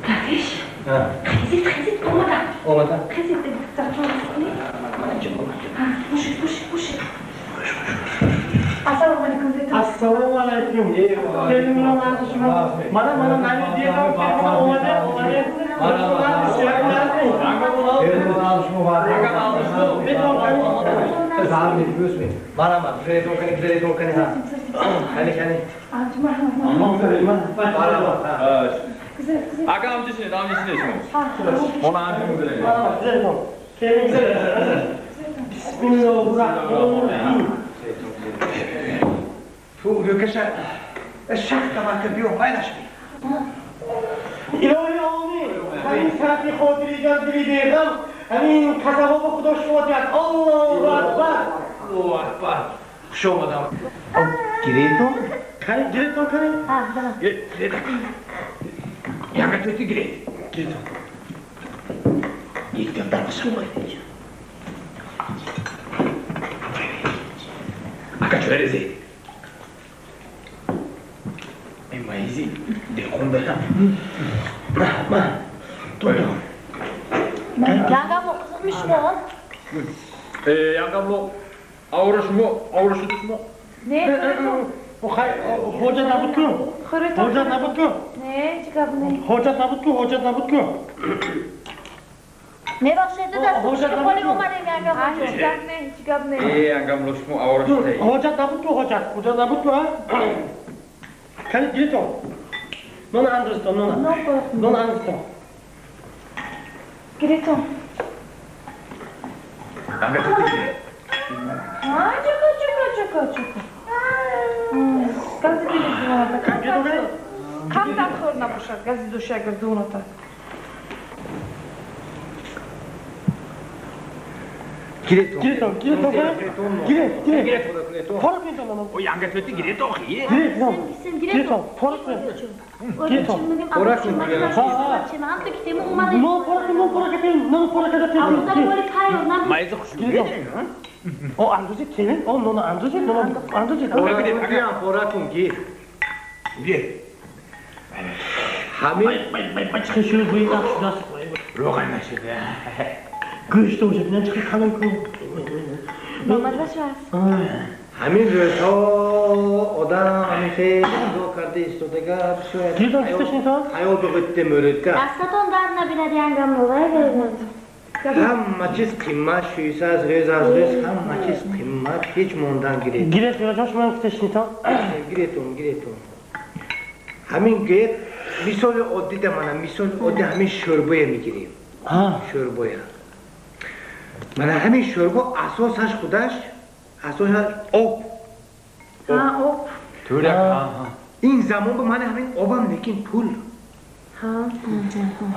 Kardeş. Xezit olmadan. Olmadan. Xezit de bir tarafına baksana. Boş. Assalomu alaykum dedi. Assalomu alaykum. Keling yo'nalishimiz. Mana nani diyelim kelma oladi. Aka amcasını, amcasını şimdi. Ona amcamı verelim. Bismillahirrahmanirrahim. Şu gökeşe şakta bakıp bir paylaşmayın. İlahi amin. Hani saati xotirjat diledim. Hani kasaba bu xudo şuvat. Allahu akbar. Allahu akbar. Xush olmadan. Gireto? Gireto kani? Ha, tamam. Gireto. Yanga tuti gireto. Gireto. İlk nasıl var? Aka çörezi. Maizi de onda ya. Ma. Todo. Yangam kızmış mı? Yangamlo avruş mu? Ne? Hoca nabutku. Hoca nabutku. Ne? Çıkab ne? Hoca nabutku. Ne başladı da Hoca sıkıştı nabutku. poli olmadı yangam. Çıkab ne? Yangamlo mu avruş değil. Hoca nabutku ha. Kani gireto. Non andrsto, non andrsto. Gireto. Yanga tuti gireto. Ha, çok. Gazeteci var. Kam tam soruna boşar. Gazete duşa girdi onu da. Gireto. Fark mı tamam? O yanga tuti gireto iyi. Gireto. Fark mı? Gireto. Orak mı? No fark ettim. Mayısı hoş. O andrzi kelin, o nono andrzi. Orak diyan orak mı gir. Gir. Hamid. Çıkışı bu ilaç şurası. Roğanlaşır. Kışta hocadan çıkıp kalın kıl. Hamid to oda amife do kardeş todaga Gireto istesini tamam. Hayol bögütte mörütka. Rastaton darına biladi yangam olay vermedi. Hamma çiz qimmat şuysaz rezaz hamma çiz qimmat hiç mondan gireto. Gireto yaşman istesini tamam. Gireto. Hamin ge misol oddi de mana misol oddi hamin şorboya migireyim. Ha. Şorboya. Mana hamin şorbo asosash xudash asosash ob. Ha, hop. Turak. In zamon bu mana hamin obam lekin pul. Ha.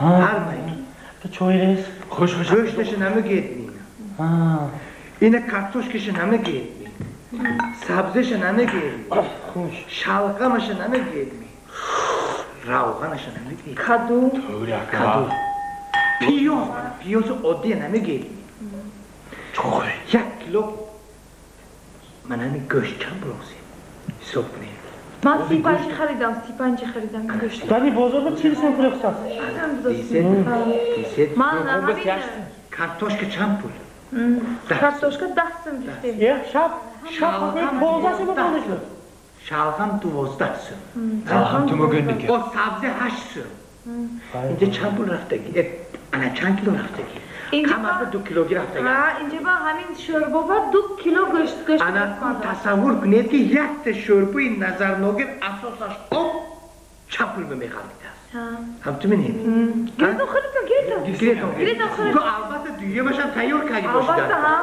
Harmayın. Çoyres. Hoş. Go'shtishni nima yetmaydi. Ha. Ina kartoshkashni nima yetmaydi. Sabzishni nima yetmaydi. Xo'sh. Shalqamishni nima yetmaydi. Ravg'anishni nima yetmaydi. Kadu. Turak. Piyoz oddiy nima yetmaydi. Çok. 1 kilo mana ni go'sht kam bo'lsa. Hisoblaydi. Ben Stipanci xaridam. Go'sht. Bani bozorda çilisini kırıksan. Deset. Man, nima Kartoshka kam pul. Kartoshka 10 so'm işte. Ya şap bozası mı konuşuyor? Shalg'am 12 so'm. Alham tumugundik. O sabzi 8 so'm. Endi kam pul raftagi? Ana chand kilo raftagi? Kamida 2 kiloga raftagi. Ha, ince ben hamin şorba var 2 kilo go'sht. Ana tasavvur kunedki yakta sho'rboy nazarnogir asosash ob cham pul memexalida. Ha. Hamtumini. Gireto xaridam. Gireto xaridam. To albatta dünya basham tayyor qilib Albatta boshida. ha.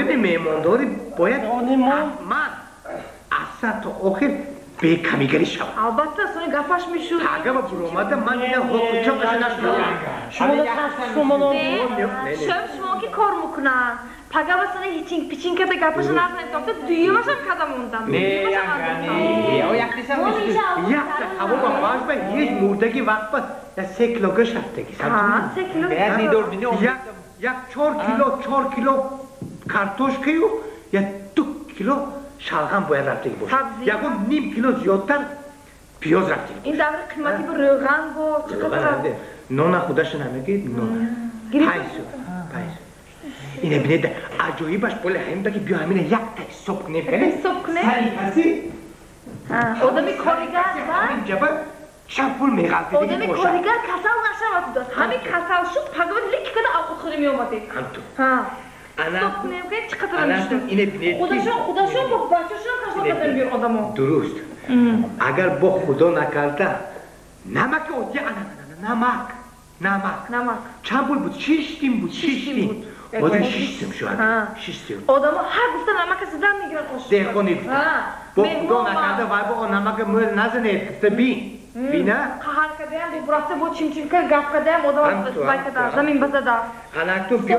Ne memondori boyad man asad to oxir bekamigari shav. Albatta sonra gapaşmış şu. Agaba buromada man ina hoqqa qashnash. Şöp ki kor mukna. Pagavasını hiçin piçinkada gapaşan aslan topta duyuyormuşam kadam ondan. Ne yani? O yaktıysan Yakta hava vazba hiç murdagi vaqt ya 3 kilo go'sht raftagi. Ha, 3 kilo. Ben ne dördünü Ya 4 kilo kartoshka yu ya 2 kilo شلغم باید رفتگی باشه سبزی. یکم نیم کیلو زیادتر پیاز رفتگی این دوره قیمتی به روغن بود چقدر نان خودش نمیگید نان 5 سو اینه بینید عجایبش بالا همین که بیا همینه یک تک صبح کنیم صبح کنیم؟ سری کسی آدمی کارگر همین جبه چند پول میغلطه آدمی کارگر کسل نشود داد همین کسل شد پگاه لیک کنه آقا خودی میومده همطور صبح کنیم که چقدر نمیشتم اینه بینید خودشون با بچهشون کشم قدر بیار آدمو درست اگر با خدا نکرده نمک اوتی نمک چند پول بود؟ 6 تیم بود 6 تیم بازم 6 تیم شد 6 تیم آدم ها هر گفته نمک زدن میگیرن خوش دهقانی بود با خدا نکرده وای با نمک مویل نزنید گفته بینه قهر کردیم بی براسته بود چیم که گفت کردیم آدم باید کردم زمین بزده انکتون بیا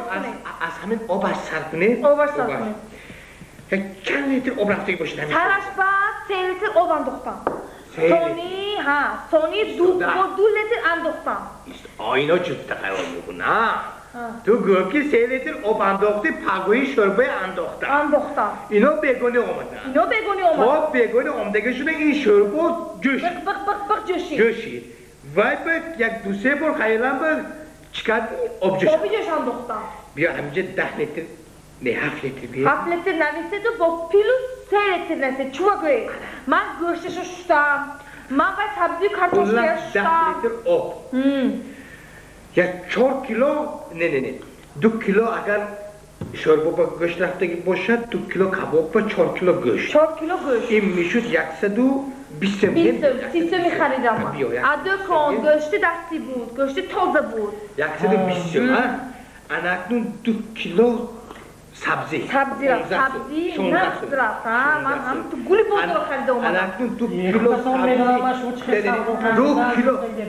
از همین آبش سر کنید چند لیتر آب رفتگی باشید همین سرش بعد 3 لیتر آب انداختم سونی 2 لیتر انداختم آینا جفت قرار میکنه تو گفت که 3 لیتر آب انداختی پگوی شربه انداختم اینا بگونی آمدن خب بگونی آمدگشون این شربه جوشید جوشید وای باید یک 2-3 بار خیلم باید چکردی آب جوش انداختم بیا همینجا 10 لیتر نه 7 لیتر بیا 7 لیتر نویسته تو با پیلو 3 لیتر نویسته چوبا گوی من گوشتشو شدم من باید سبزی و کارتوش کلا 10 شدم لیتر آب یا 4 کیلو نه 2 کیلو اگر شوربه با گوشت رفتگی باشد 2 کیلو کباب با 4 کیلو گوشت این میشد 120 میلیون 30 میخریدم من ادو کن گوشت دستی بود گوشت تازه بود 120 انکنون 2 کیلو سبزی نفت رفت من هم تو گولی بودو خریده اومدم انکنون 2 کیلو سبزی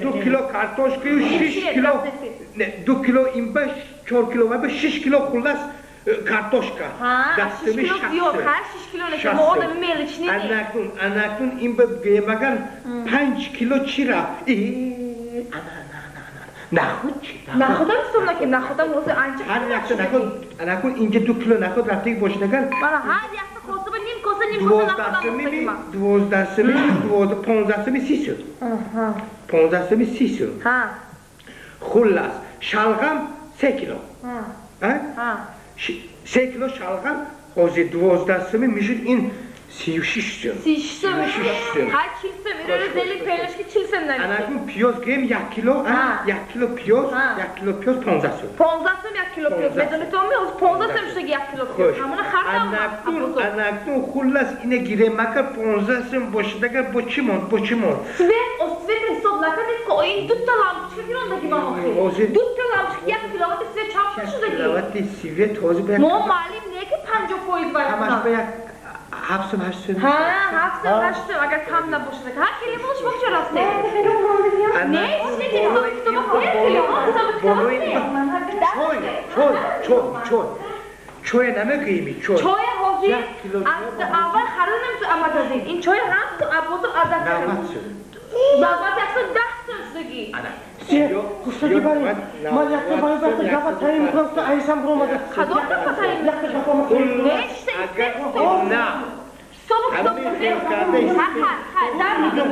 2 کیلو کارتوشکی و 6 کیلو 2 کیلو این باش 4 کیلو و 6 کیلو خلاص کارتوشکا دستمی 6 کیلو نشه ما آدمی میلش نیدی انکنون این با بگن 5 کیلو چی را نخود چی؟ نخودم سم نکیم نخودم روزه انچه هر یکتا نخود اینجا 2 کیلو نخود رفتگی باشه نگل من هر یکتا خواسته با نیم کاسه نخودم بستگی من 12 سمی 15 سمی 30 شد 15 سمی 30 شد خلاص شلغم 3 کیلو 3 کیلو شلغم حوزه 12 سمی میشد این 36 سم 36 سم هر 40 سم میره زلی پیلش که 40 سم نمیشه انکون پیاز گیم 1 کیلو 1 کیلو پیاز 1 کیلو پیاز 15 سم 15 سم 1 کیلو پیاز بدون تو می 15 سم شده 1 کیلو پیاز همون خردم انکون خلاص اینه گیره مکر 15 سم باشه دیگه با چی مون سویت حساب نکنید که این 2 تا لامپچه که اندگی من آخری 2 تا لامپچه 1 کیلووات سویت چاپ شده کیلووات سویت حوزه باید ما معلم نه که 50 باید همش باید 7 سم 8 سم 7 سم اگر کم نباشه هر کلمه‌اش با چه راسته نه چیزی تو چای نمیگیمی چای حاضر از اول خریدم تو امازون این چای هم تو ابوزو عادت کردم بابا اصلا 10 سم شدگی خوشگی باری من یک تا باید برد گفت تایی میکنم تو ایسم برو مده خدا تا تایی نه صبح میبیم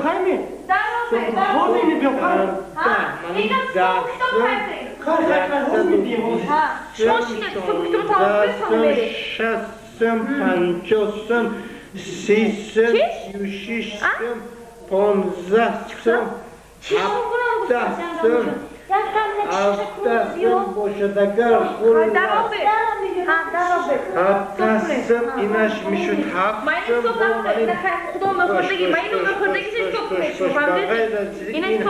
خیمی این شستم 50 سم 30 سم 36 سم 15 سم 17 سم 17 سم باشد اگر هفت سم اینش میشد 7 این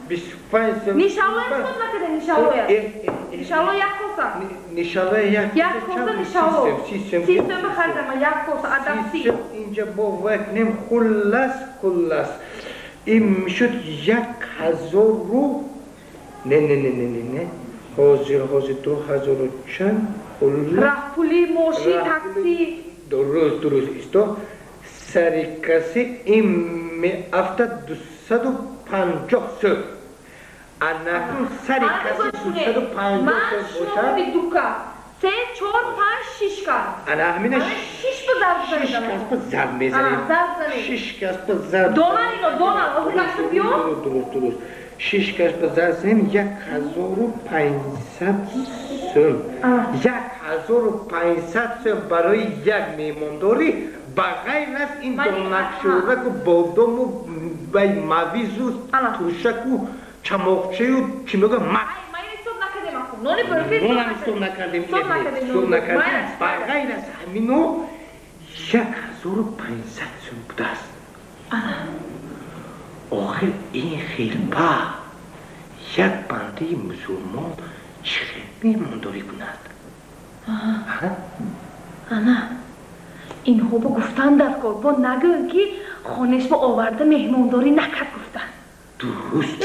25 سم نیشالله حساب نکرده نیشالله یک کوسه نیشالله یک کوسه نیشالله 30 سم بخریدم یک کوسه عدد 30 اینجا با وکنیم خلاص این میشد 1000 رو نه حاضر 2000 چند رفت پولی موشی تاکسی درست استو سری کسی این می افتاد 250 سم انکون سری کسی 250 سم من شما بی دوکا 3 4 5 6 کاس انا همینه 6 به ضرب 6 کاس به ضرب میزنیم 6 کاس به ضرب دونار اینو دونار از دست بیو درست 6 کاس به ضرب زنیم 1500 سوم 1500 سوم برای یک میمانداری بغیر از این دونکشوره که بادام و مویز و ترشک و چماقچه و چی میگه مک نونی برفید نون هم صبح نکردیم بغیر از همینو 1500 سوم بوده است آخر این خیلپا یک بنده مسلمان چقدر میمانداری کند انا این ها با گفتن در کار با نگه که خانش با آورده مهمانداری نکرد گفتن درست